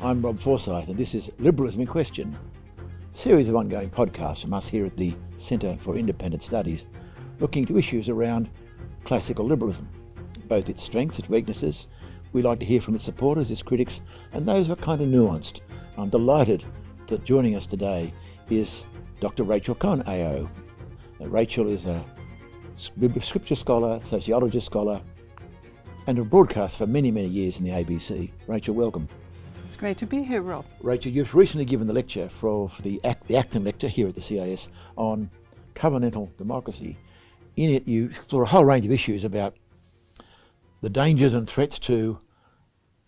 I'm Rob Forsyth, and this is Liberalism in Question, a series of ongoing podcasts from us here at the Centre for Independent Studies, looking to issues around classical liberalism, both its strengths, its weaknesses. We like to hear from its supporters, its critics, and those who are kind of nuanced. I'm delighted that joining us today is Dr. Rachael Kohn AO. Rachael is a scripture scholar, sociologist scholar, and a broadcaster for many, many years in the ABC. Rachael, welcome. It's great to be here, Rob. Rachael, you've recently given the lecture for the Acton lecture here at the CIS on covenantal democracy. In it, you explore a whole range of issues about the dangers and threats to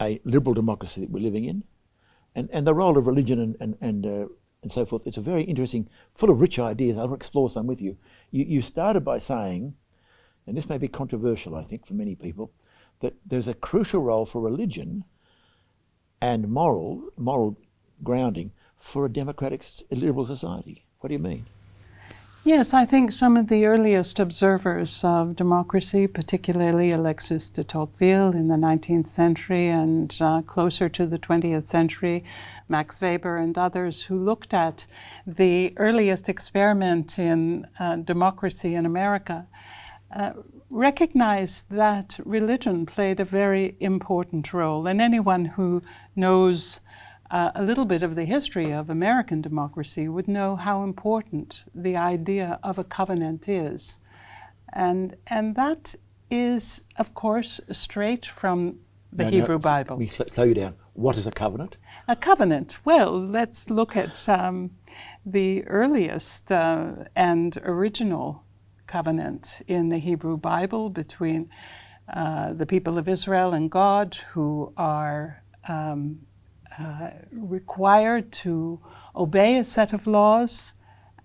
a liberal democracy that we're living in, and the role of religion and so forth. It's a very interesting, full of rich ideas. I'll explore some with you. You started by saying, and this may be controversial, I think, for many people, that there's a crucial role for religion and moral grounding for a democratic liberal society. What do you mean? Yes, I think some of the earliest observers of democracy, particularly Alexis de Tocqueville in the 19th century and closer to the 20th century, Max Weber and others who looked at the earliest experiment in democracy in America, recognized that religion played a very important role. And anyone who knows a little bit of the history of American democracy would know how important the idea of a covenant is. And that is, of course, straight from the Hebrew Bible. Let me slow you down. What is a covenant? A covenant. Well, let's look at the earliest and original covenant in the Hebrew Bible between the people of Israel and God, who are required to obey a set of laws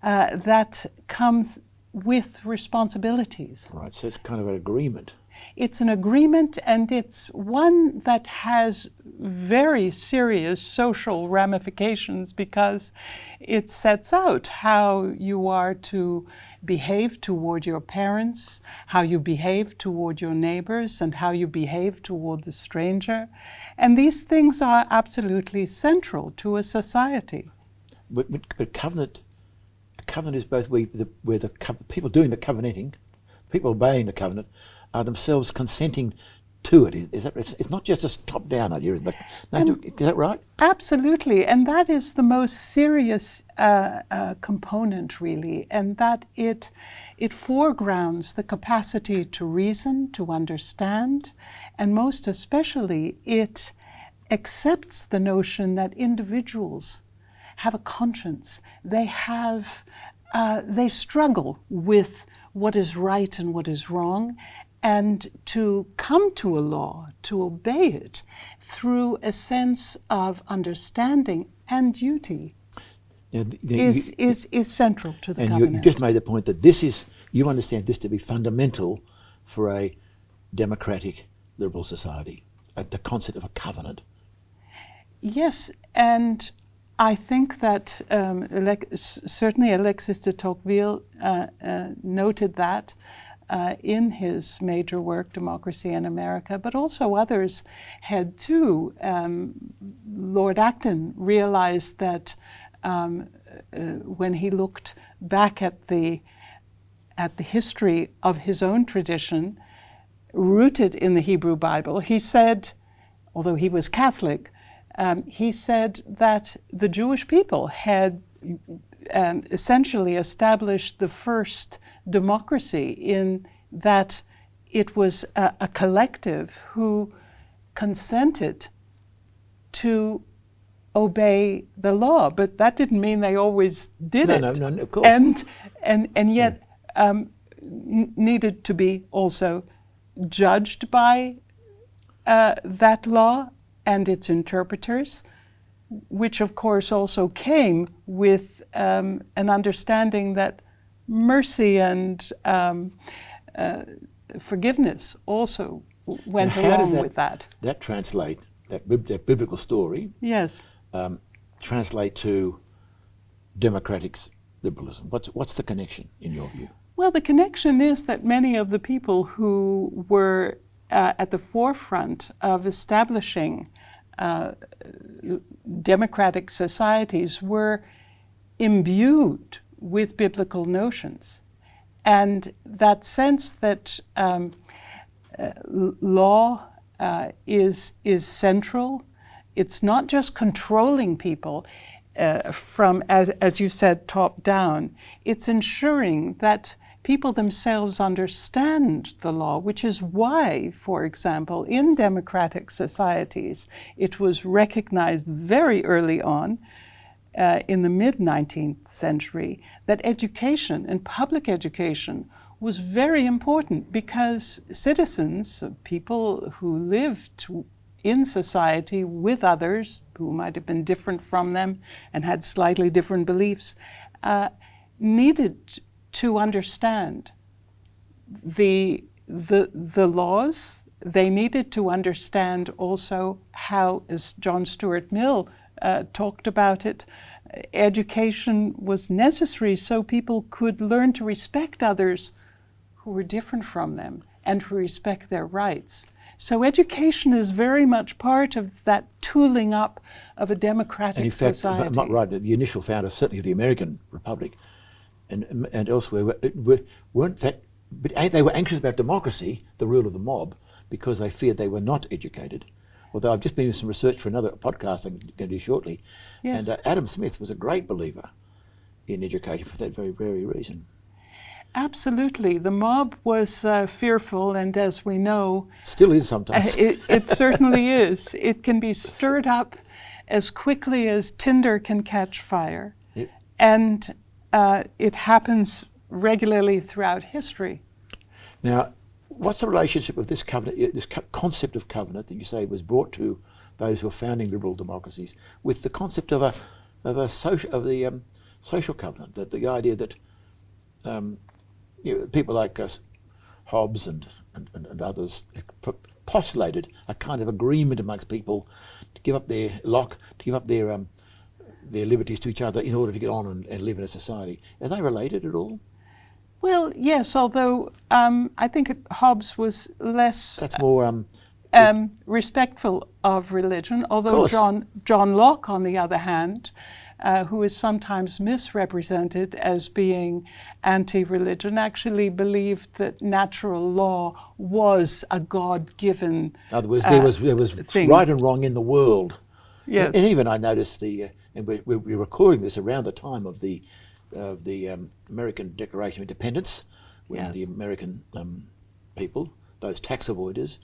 that comes with responsibilities. Right, so it's kind of an agreement. It's an agreement, and it's one that has very serious social ramifications because it sets out how you are to behave toward your parents, how you behave toward your neighbors, and how you behave toward the stranger. And these things are absolutely central to a society. But a covenant is both where the people doing the covenanting, people obeying the covenant, are themselves consenting to it. It's not just a top-down idea, is that right? Absolutely, and that is the most serious component, really, and that it foregrounds the capacity to reason, to understand, and most especially it accepts the notion that individuals have a conscience. They struggle with what is right and what is wrong, and to come to a law, to obey it through a sense of understanding and duty is central to the covenant. And you just made the point that you understand this to be fundamental for a democratic liberal society, the concept of a covenant. Yes, and I think that certainly Alexis de Tocqueville noted that in his major work, Democracy in America, but also others had too. Lord Acton realized that when he looked back at the history of his own tradition, rooted in the Hebrew Bible, he said, although he was Catholic, he said that the Jewish people had essentially established the first democracy, in that it was a collective who consented to obey the law, but that didn't mean they always did it. No, of course. And yet needed to be also judged by that law and its interpreters, which of course also came with an understanding that mercy and forgiveness also went along with that. That translate, that biblical story, yes, translate to democratic liberalism? What's the connection in your view? Well, the connection is that many of the people who were at the forefront of establishing democratic societies were imbued with biblical notions. And that sense that law is central. It's not just controlling people from, as you said, top down. It's ensuring that people themselves understand the law, which is why, for example, in democratic societies, it was recognized very early on in the mid-19th century that education and public education was very important, because citizens, people who lived in society with others who might have been different from them and had slightly different beliefs, needed to understand the laws. They needed to understand also how, as John Stuart Mill talked about it, education was necessary so people could learn to respect others who were different from them and to respect their rights. So education is very much part of that tooling up of a democratic society. I'm not right, the initial founders, certainly of the American Republic and elsewhere, weren't that, but they were anxious about democracy, the rule of the mob, because they feared they were not educated. Although I've just been doing some research for another podcast I'm going to do shortly, yes. And Adam Smith was a great believer in education for that very, very reason. Absolutely. The mob was fearful, and as we know... Still is sometimes. It certainly is. It can be stirred up as quickly as tinder can catch fire. Yep. And it happens regularly throughout history. Now, what's the relationship of this covenant, this concept of covenant that you say was brought to those who are founding liberal democracies, with the concept of the social covenant, that the idea that people like Hobbes and others postulated a kind of agreement amongst people to give up their to give up their liberties to each other in order to get on and live in a society. Are they related at all? Well, yes, although I think Hobbes was less... That's more... respectful of religion, although John Locke, on the other hand, who is sometimes misrepresented as being anti-religion, actually believed that natural law was a God-given In other words, there was thing. Right and wrong in the world. Yes. And even I noticed and we're recording this around the time of the American Declaration of Independence, when Yes. the American people, those tax avoiders,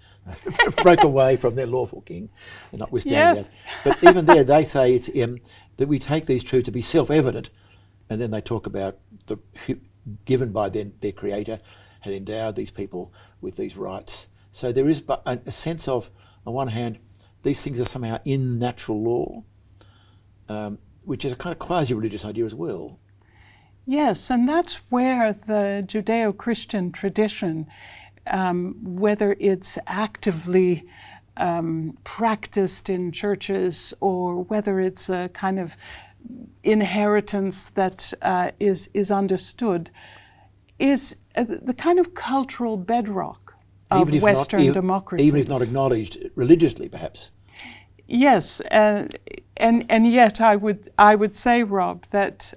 broke away from their lawful king, and notwithstanding Yes. that. But even there, they say it's that we take these truths to be self-evident, and then they talk about given by their creator had endowed these people with these rights. So there is a sense of, on one hand, these things are somehow in natural law, which is a kind of quasi-religious idea as well. Yes, and that's where the Judeo-Christian tradition, whether it's actively practiced in churches or whether it's a kind of inheritance that is understood, is the kind of cultural bedrock of Western democracies. Even if not acknowledged religiously, perhaps. Yes, and yet I would say, Rob, that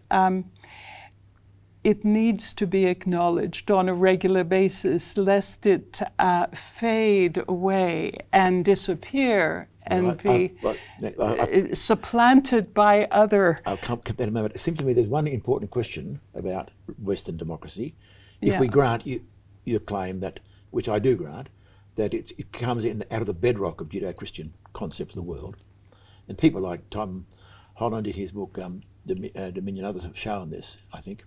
it needs to be acknowledged on a regular basis, lest it fade away and disappear and be supplanted by other... I'll come to that in a moment. It seems to me there's one important question about Western democracy. If we grant your claim that, which I do grant, that it comes out of the bedrock of Judeo-Christian concepts of the world, and people like Tom Holland in his book Dominion, others have shown this, I think.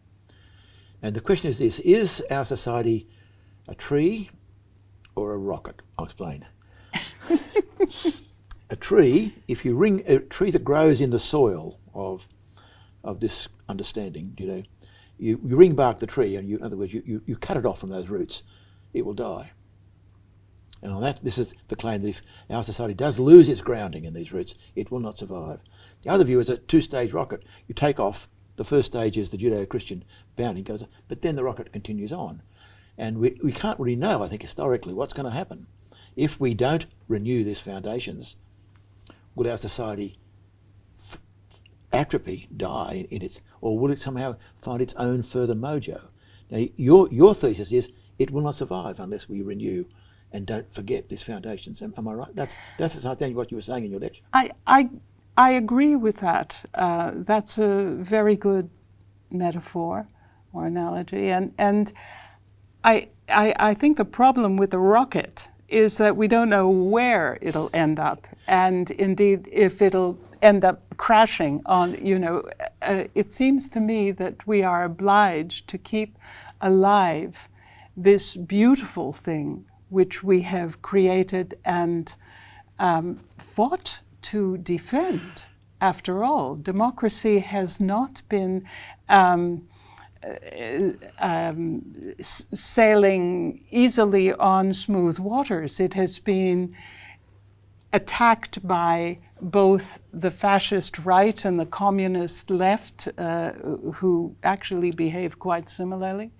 And the question is this: is our society a tree or a rocket? I'll explain. A tree, if you ring a tree that grows in the soil of this understanding, you ring bark the tree, and in other words, you cut it off from those roots, it will die. And on that, this is the claim that if our society does lose its grounding in these roots, it will not survive. The other view is a two-stage rocket. You take off. The first stage is the Judeo-Christian bounding goes, but then the rocket continues on. And we can't really know, I think, historically, what's going to happen. If we don't renew these foundations, will our society atrophy, die in its, or will it somehow find its own further mojo? Now, your thesis is it will not survive unless we renew and don't forget these foundations. Am I right? That's essentially what you were saying in your lecture. I agree with that. That's a very good metaphor or analogy, and I think the problem with the rocket is that we don't know where it'll end up, and indeed if it'll end up crashing on, it seems to me that we are obliged to keep alive this beautiful thing which we have created and fought to defend. After all, democracy has not been sailing easily on smooth waters. It has been attacked by both the fascist right and the communist left, who actually behave quite similarly.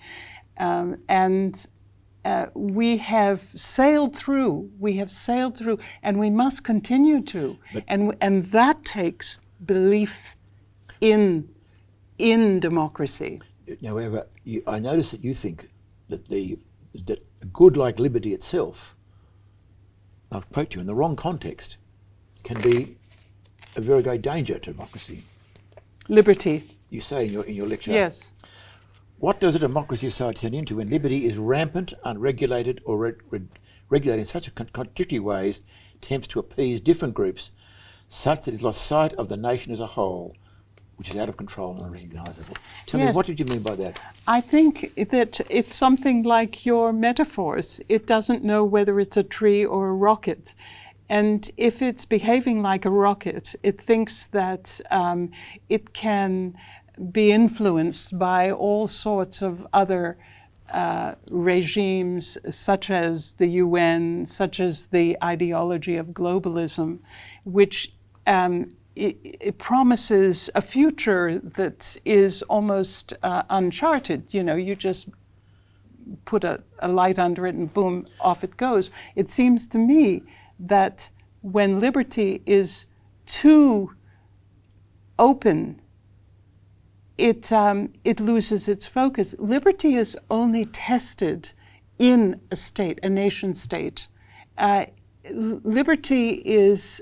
We have sailed through, and we must continue to. And that takes belief in democracy. However, I notice that you think that that a good like liberty itself, I'll quote you, in the wrong context, can be a very great danger to democracy. Liberty. You say in your lecture. Yes. What does a democracy society turn into when liberty is rampant, unregulated, or regulated in such contradictory ways, attempts to appease different groups, such that it's lost sight of the nation as a whole, which is out of control and unrecognisable? Tell me, what did you mean by that? I think that it's something like your metaphors. It doesn't know whether it's a tree or a rocket. And if it's behaving like a rocket, it thinks that it can be influenced by all sorts of other regimes, such as the UN, such as the ideology of globalism, which it promises a future that is almost uncharted. You just put a light under it and boom, off it goes. It seems to me that when liberty is too open, it loses its focus. Liberty is only tested in a state, a nation state. Liberty is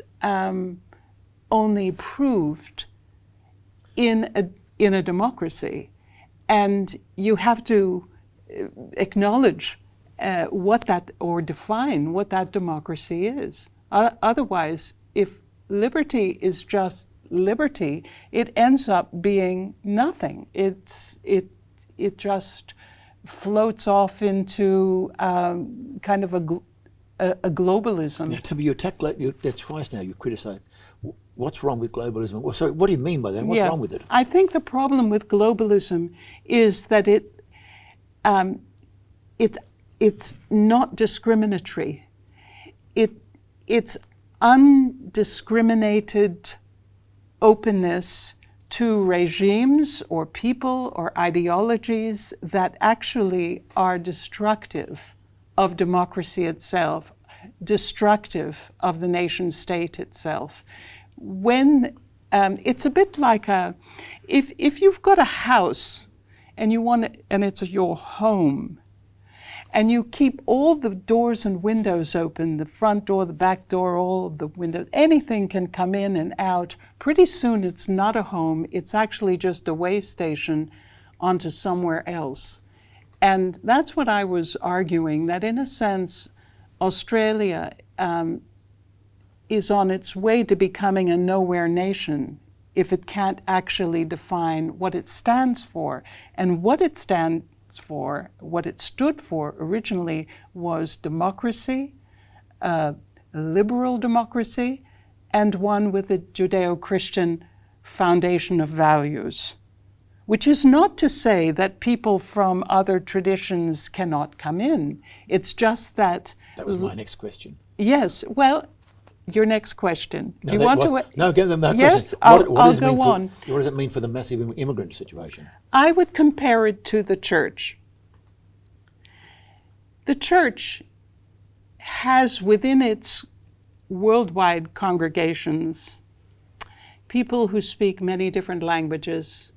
only proved in a democracy, and you have to acknowledge or define what that democracy is. Otherwise, if liberty is just liberty, it ends up being nothing. It just floats off into kind of a globalism. Now, tell me, that's twice now you've criticised. What's wrong with globalism? Well, sorry, what do you mean by that? What's wrong with it? I think the problem with globalism is that it's not discriminatory. It's undiscriminated openness to regimes or people or ideologies that actually are destructive of democracy itself, destructive of the nation state itself. When it's a bit like if you've got a house and and it's your home, and you keep all the doors and windows open, the front door, the back door, all of the windows, anything can come in and out. Pretty soon it's not a home, it's actually just a way station onto somewhere else. And that's what I was arguing, that in a sense, Australia is on its way to becoming a nowhere nation if it can't actually define what it stands for. And what it stands for, what it stood for originally, was democracy, liberal democracy, and one with a Judeo-Christian foundation of values, which is not to say that people from other traditions cannot come in. It's just that... That was my next question. Yes, well, your next question. No, you want to... No, give them that yes, question. I'll go on. What does it mean for the massive immigrant situation? I would compare it to the church. The church has within its worldwide congregations, people who speak many different languages,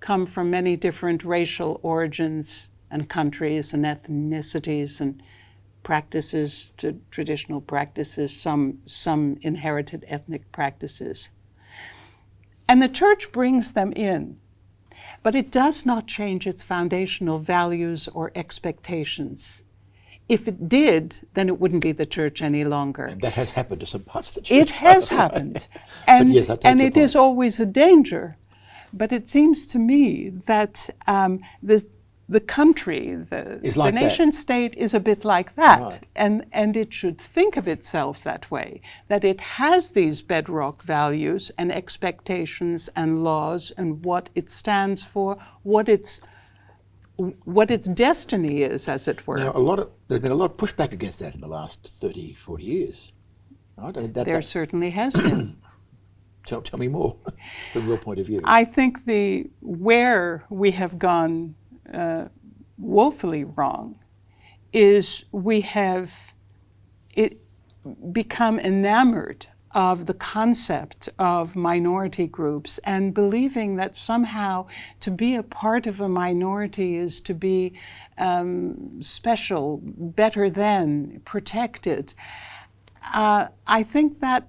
come from many different racial origins and countries and ethnicities and practices, traditional practices, some inherited ethnic practices. And the church brings them in, but it does not change its foundational values or expectations. If it did, then it wouldn't be the church any longer. And that has happened to some parts of the church. It has happened. And, yes, and it is always a danger. But it seems to me that the country, the nation state is a bit like that. Right. And it should think of itself that way, that it has these bedrock values and expectations and laws and what it stands for, what its destiny is, as it were. Now, there's been a lot of pushback against that in the last 30, 40 years. Right? There certainly has been. Tell me more from your point of view. I think where we have gone woefully wrong is we have become enamored of the concept of minority groups and believing that somehow to be a part of a minority is to be special, better than, protected. I think that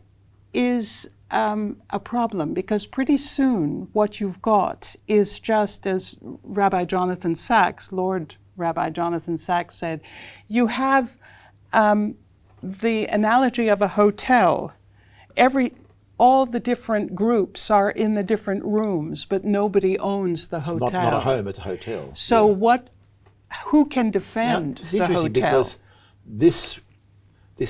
is a problem, because pretty soon what you've got is just, as Rabbi Jonathan Sacks, Lord Rabbi Jonathan Sacks said, you have the analogy of a hotel. All the different groups are in the different rooms, but nobody owns the hotel. It's not a home, it's a hotel. So who can defend it's the interesting hotel? Because this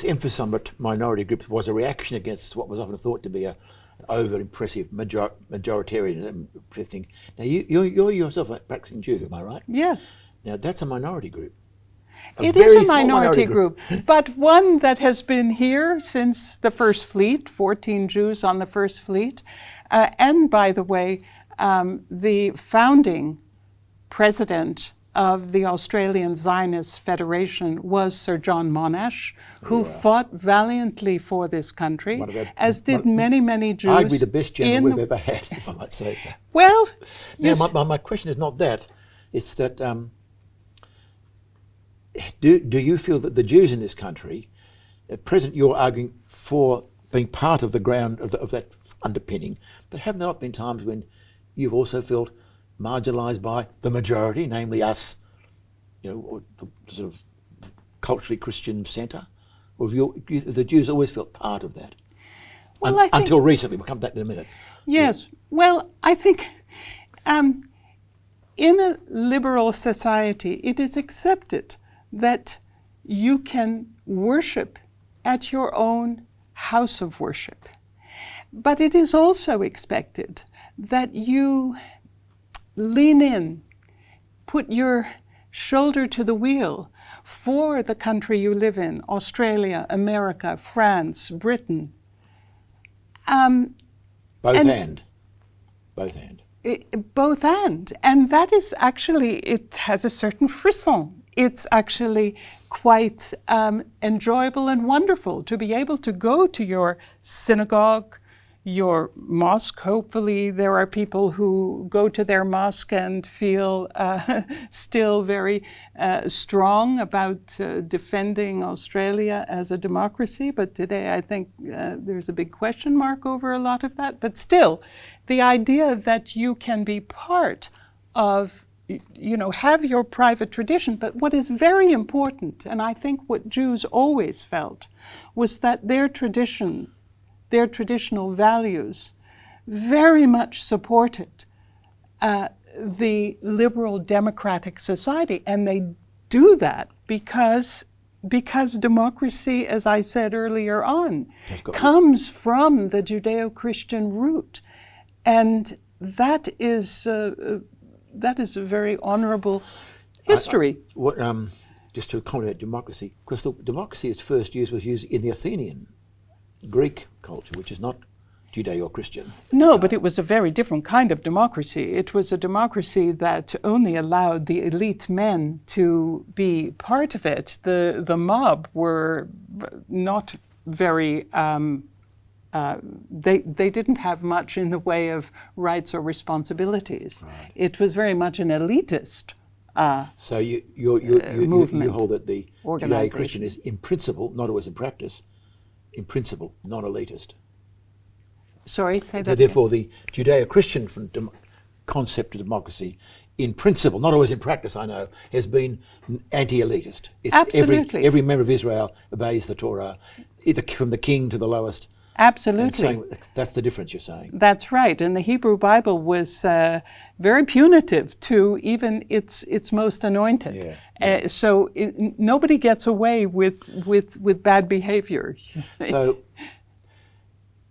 emphasis on minority groups was a reaction against what was often thought to be an over-impressive majoritarianism thing. Now, you're yourself a practicing Jew, am I right? Yes. Now, that's a minority group. It is a minority group, but one that has been here since the First Fleet, 14 Jews on the First Fleet. And by the way, the founding president of the Australian Zionist Federation was Sir John Monash, who fought valiantly for this country, as did many, many Jews. Arguably the best general we've ever had, if I might say so. Well, my question is not that. It's that do you feel that the Jews in this country, at present you're arguing for being part of the ground of that underpinning, but have there not been times when you've also felt marginalised by the majority, namely us, or the sort of culturally Christian centre? Or have the Jews always felt part of that? Well, I think, until recently. We'll come back in a minute. Yes. Yeah. Well, I think in a liberal society, it is accepted that you can worship at your own house of worship. But it is also expected that you lean in, put your shoulder to the wheel for the country you live in, Australia, America, France, Britain. Both and. And that is actually, it has a certain frisson. It's actually quite enjoyable and wonderful to be able to go to your synagogue, your mosque. Hopefully there are people who go to their mosque and feel still very strong about defending Australia as a democracy. But today I think there's a big question mark over a lot of that. But still, the idea that you can be part of, have your private tradition. But what is very important, and I think what Jews always felt, was that their tradition, their traditional values, very much supported the liberal democratic society. And they do that because democracy, as I said earlier on, comes from the Judeo-Christian root. And that is a very honorable history. Just to comment about democracy, because democracy its first use was used in the Athenian Greek culture, which is not Judeo-Christian. No, but it was a very different kind of democracy. It was a democracy that only allowed the elite men to be part of it. The mob were not very they didn't have much in the way of rights or responsibilities. Right. It was very much an elitist So you movement, hold that the organization. Judeo-Christian is in principle, not always in practice, in principle, non-elitist. Sorry, say So that therefore, the Judeo-Christian concept of democracy, in principle, not always in practice, I know, has been anti-elitist. It's Absolutely. Every member of Israel obeys the Torah, either from the king to the lowest. Absolutely. That's the difference you're saying. That's right. And the Hebrew Bible was very punitive to even its most anointed. Yeah. So nobody gets away with bad behavior. So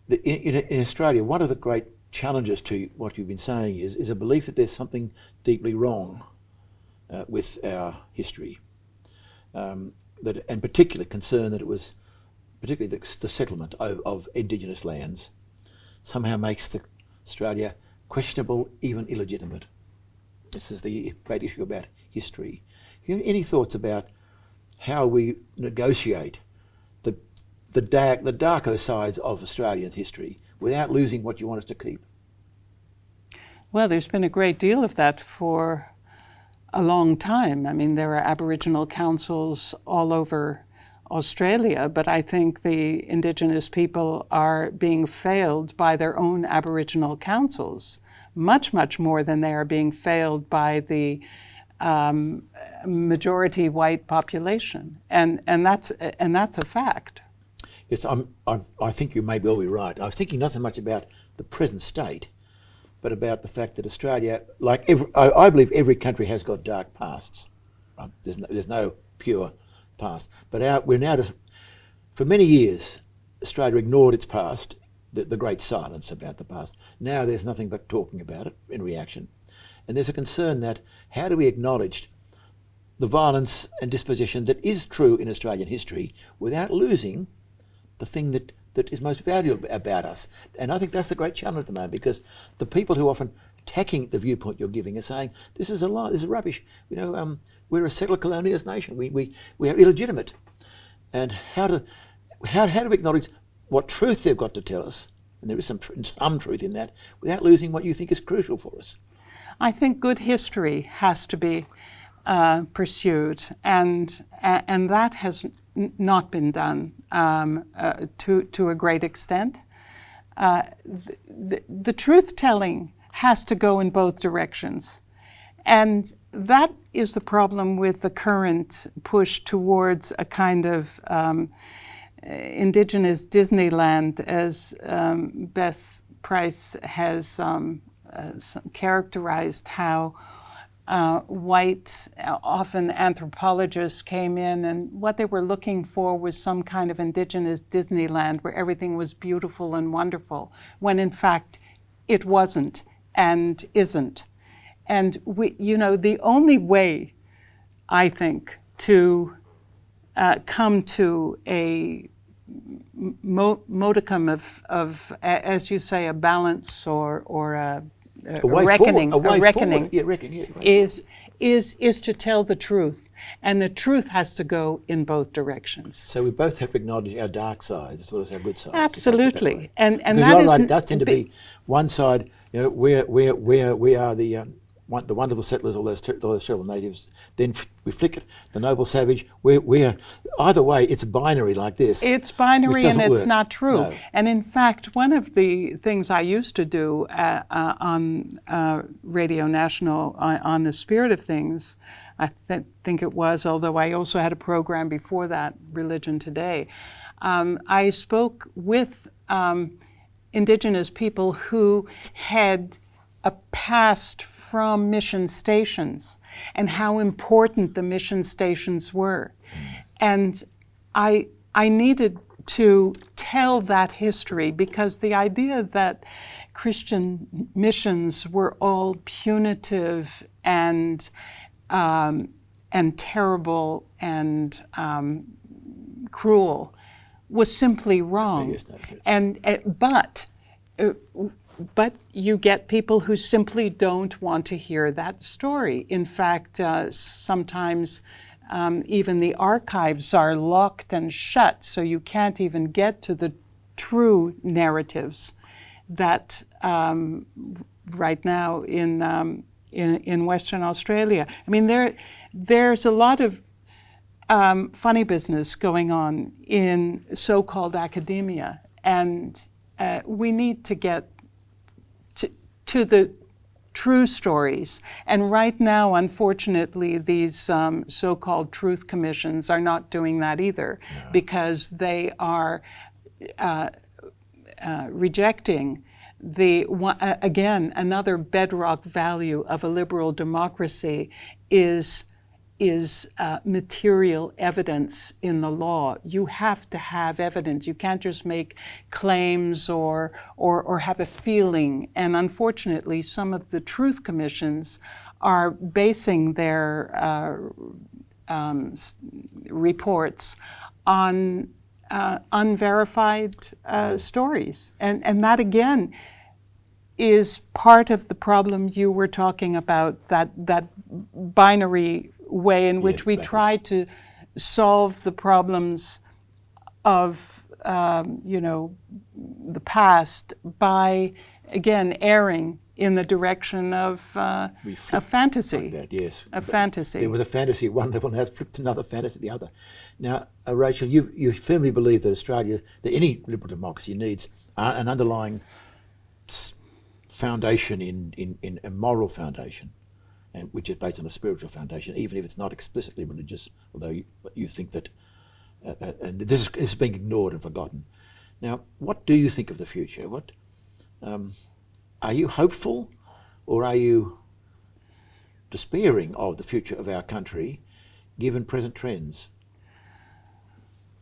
in Australia, one of the great challenges to what you've been saying is a belief that there's something deeply wrong with our history, and particularly concern that it was, particularly the settlement of indigenous lands, somehow makes Australia questionable, even illegitimate. This is the great issue about history. Any thoughts about how we negotiate the darker sides of Australian history without losing what you want us to keep? Well, there's been a great deal of that for a long time. I mean, there are Aboriginal councils all over Australia, but I think the Indigenous people are being failed by their own Aboriginal councils, much, much more than they are being failed by the majority white population, and that's a fact. Yes, I think you may well be right. I was thinking not so much about the present state, but about the fact that Australia, I believe every country has got dark pasts. There's no pure past. But we're now for many years, Australia ignored its past, the great silence about the past. Now there's nothing but talking about it in reaction. And there's a concern that how do we acknowledge the violence and disposition that is true in Australian history without losing the thing that is most valuable about us? And I think that's the great challenge at the moment, because the people who are often attacking the viewpoint you're giving are saying, this is a lie, this is rubbish. We're a settler colonialist nation. We are illegitimate. And how do we acknowledge what truth they've got to tell us, and there is some truth in that, without losing what you think is crucial for us? I think good history has to be pursued, and that has not been done to a great extent. The truth-telling has to go in both directions, and that is the problem with the current push towards a kind of Indigenous Disneyland, as Bess Price has characterized how white, often anthropologists, came in, and what they were looking for was some kind of Indigenous Disneyland where everything was beautiful and wonderful, when in fact it wasn't and isn't. And the only way, I think, to come to a modicum of, as you say, a balance or a reckoning, is to tell the truth, and the truth has to go in both directions. So we both have to acknowledge our dark sides as well as our good sides. Absolutely, and because that is, it does tend to be one side. We are the wonderful settlers, all those terrible natives. Then we flick it, the noble savage. We're either way. It's binary like this. It's binary, and it's work. not true. No. And in fact, one of the things I used to do on Radio National on the Spirit of Things, I think it was, although I also had a program before that, Religion Today, I spoke with Indigenous people who had a past from mission stations and how important the mission stations were. And I needed to tell that history, because the idea that Christian missions were all punitive and terrible and cruel was simply wrong. But you get people who simply don't want to hear that story. In fact, sometimes even the archives are locked and shut, so you can't even get to the true narratives that right now in Western Australia. I mean, there's a lot of funny business going on in so-called academia, and we need to get to the true stories. And right now, unfortunately, these so-called truth commissions are not doing that either, because they are rejecting again, another bedrock value of a liberal democracy is material evidence in the law. You have to have evidence. You can't just make claims or have a feeling. And unfortunately, some of the truth commissions are basing their reports on unverified stories. And that, again, is part of the problem you were talking about, that binary way in which we try to solve the problems of the past by, again, erring in the direction of a fantasy. Like that, yes. A fantasy. There was a fantasy at one level and has flipped another fantasy at the other. Now, Rachael, you firmly believe that that any liberal democracy needs an underlying foundation in a moral foundation, and which is based on a spiritual foundation, even if it's not explicitly religious, although you think that and this is being ignored and forgotten. Now, what do you think of the future? What are you hopeful, or are you despairing of the future of our country, given present trends?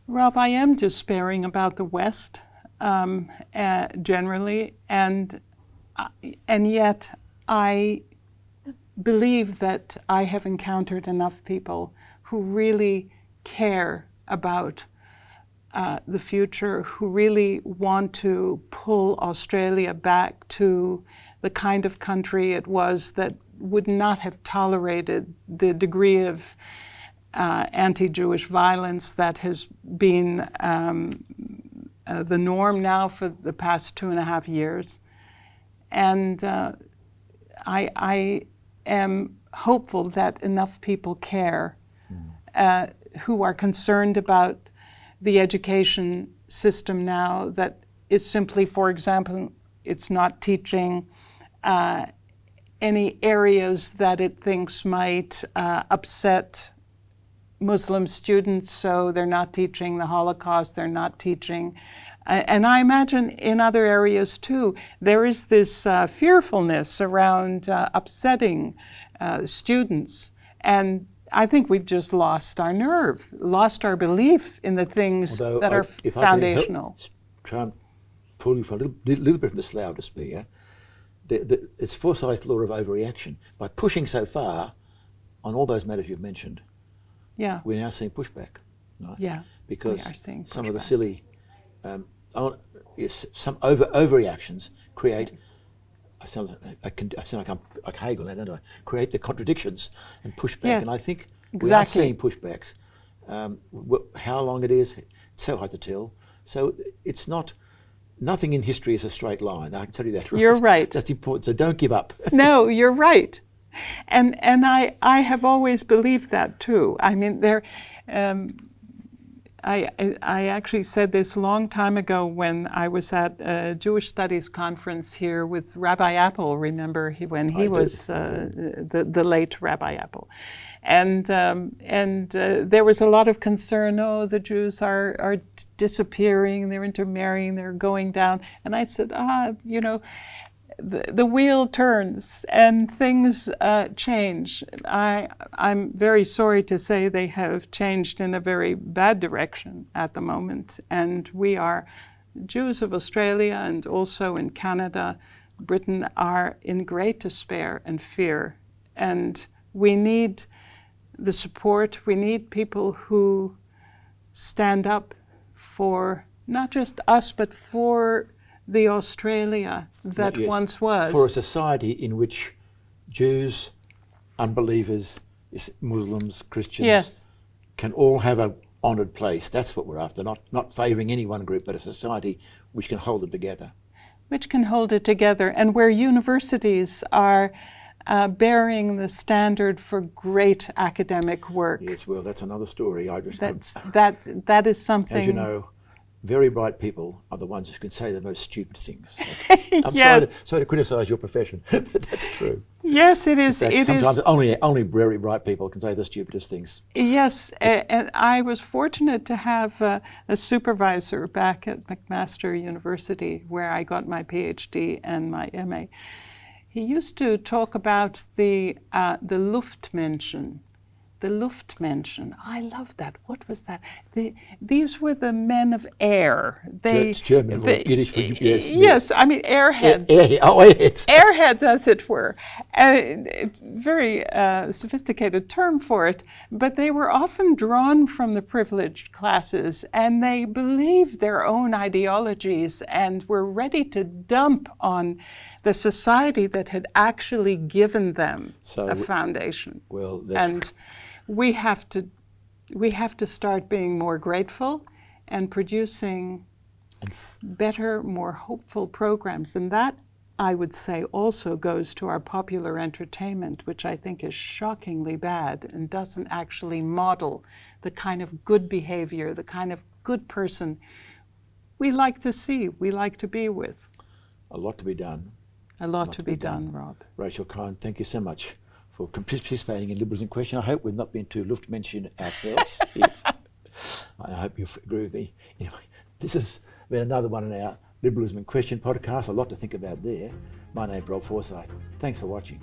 Rob, I am despairing about the West generally, and yet I believe that I have encountered enough people who really care about the future, who really want to pull Australia back to the kind of country it was that would not have tolerated the degree of anti-Jewish violence that has been the norm now for the past 2.5 years. And I am hopeful that enough people care who are concerned about the education system now, that is simply, for example, it's not teaching any areas that it thinks might upset Muslim students, so they're not teaching the Holocaust, they're not teaching. And I imagine in other areas too, there is this fearfulness around upsetting students. And I think we've just lost our nerve, lost our belief in the things that are foundational. Try and pull you for a little bit from the slough of despair. It's Forsyth's law of overreaction. By pushing so far on all those matters you've mentioned, we're now seeing pushback. Right? Yeah, because we are seeing some of the silly, some overreactions create. I sound like Hegel, don't I? Create the contradictions and push back. Yes, and I think exactly. We are seeing pushbacks. How long it is, it's so hard to tell. So it's not. Nothing in history is a straight line. I can tell you that. Right? You're right. That's important. So don't give up. No, you're right. And I have always believed that too. I mean, I actually said this a long time ago when I was at a Jewish Studies conference here with Rabbi Apple. Remember when he was the late Rabbi Apple, and there was a lot of concern. Oh, the Jews are disappearing. They're intermarrying. They're going down. And I said, the wheel turns and things change. I'm very sorry to say they have changed in a very bad direction at the moment. And we are, Jews of Australia and also in Canada, Britain, are in great despair and fear. And we need the support. We need people who stand up for not just us, but for the Australia that once was. For a society in which Jews, unbelievers, Muslims, Christians, can all have a honoured place. That's what we're after, not favouring any one group, but a society which can hold it together. Which can hold it together, and where universities are bearing the standard for great academic work. Yes, well, that's another story. That is something. As you know, very bright people are the ones who can say the most stupid things. I'm Yes. sorry to criticise your profession, but that's true. Yes, it is. In fact, It is. sometimes only very bright people can say the stupidest things. Yes, and I was fortunate to have a supervisor back at McMaster University, where I got my PhD and my MA. He used to talk about the Luftmenschen. The Luftmenschen. I love that. What was that? These were the men of air. It's German, Yiddish for yes. Yes, I mean airheads. Airheads. Airheads, as it were. A very sophisticated term for it, but they were often drawn from the privileged classes, and they believed their own ideologies and were ready to dump on the society that had actually given them a foundation. Well, and we have to start being more grateful and producing better, more hopeful programs. And that, I would say, also goes to our popular entertainment, which I think is shockingly bad and doesn't actually model the kind of good behavior, the kind of good person we like to see, we like to be with. A lot to be done. A lot to be done, Rob. Rachael Kohn, thank you so much for participating in Liberals in Question. I hope we've not been too Luftmenschen ourselves. I hope you agree with me. Anyway, this has been another one in our Liberalism in Question podcast. A lot to think about there. My name's Rob Forsyth. Thanks for watching.